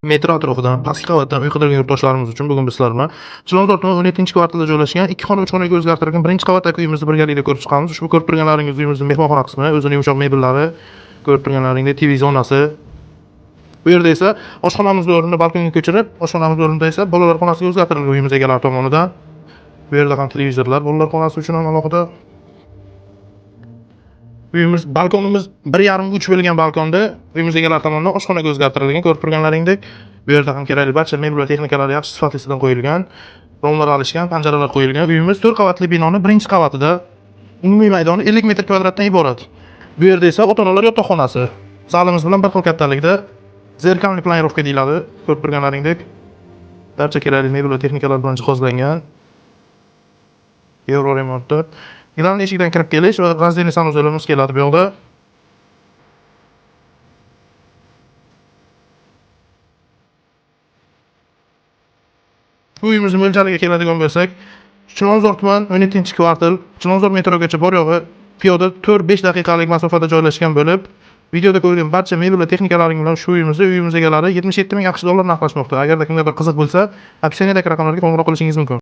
Metro atrofidan, pastki qavatdan uy qidirgan yurtdoshlarimiz uchun bugun biz sizlar bilan Chilonzor tumani 17-kvartalda joylashgan 2 xona 3 xonaga o'zgartirilgan birinchi qavatdagi uyimizni birgalikda ko'rib chiqamiz. Ushbu ko'rib turganlaringiz uyimizning mehmonxona qismi, o'zining yumshoq mebellari, ko'rib turganlaringdek TV zonasi. Bu yerda esa oshxonamiz o'rnini balkonga ko'chirib, oshxonamiz o'rnida esa bolalar xonasiga o'zgartirilgan uyimiz egalari tomonidan. Bu yerda ham televizorlar bolalar xonasi uchun ham alohida. Uyimiz balkonimiz 1,5-3 bo'lgan balkonda uyimiz egalari tomonidan oshxonaga o'zgartirilgan. Ko'rib turganlaringdek, bu yerda ham kerakli barcha mebel va texnikalar yaxshi sifatlidan qo'yilgan. Romlar alishgan, panjaralar qo'yilgan. Uyimiz 4 qavatli binoning birinchi qavatida. Umumiy maydoni 50 metr kvadratdan iborat. Bu yerda esa ota-onalar yotoqxonasi. Zalimiz bilan bir xil kattalikda zerkalli planirovka deyiladi. Ko'rib turganlaringdek, barcha kerakli mebel va texnikalar bilan jihozlangan. Euro remontda. Gilamli eshikdan kirib kelish va razdельный sanuzorimiz keladi bu yoqda. Bu uyimizning mo'ljaliga keladigan bo'lsak, Chilonzor tuman 17-kvartal, Chilonzor metrogacha bor yo'g'i piyoda 4-5 daqiqalik masofada joylashgan bo'lib, videoda ko'rgan barcha mebel va texnikalaring bilan shu uyimiz egalari $77,000 narxlashmoqda. Agarda kimgadir qiziq bo'lsa, opsiyadagi raqamlarga qo'ng'iroq qilishingiz mumkin.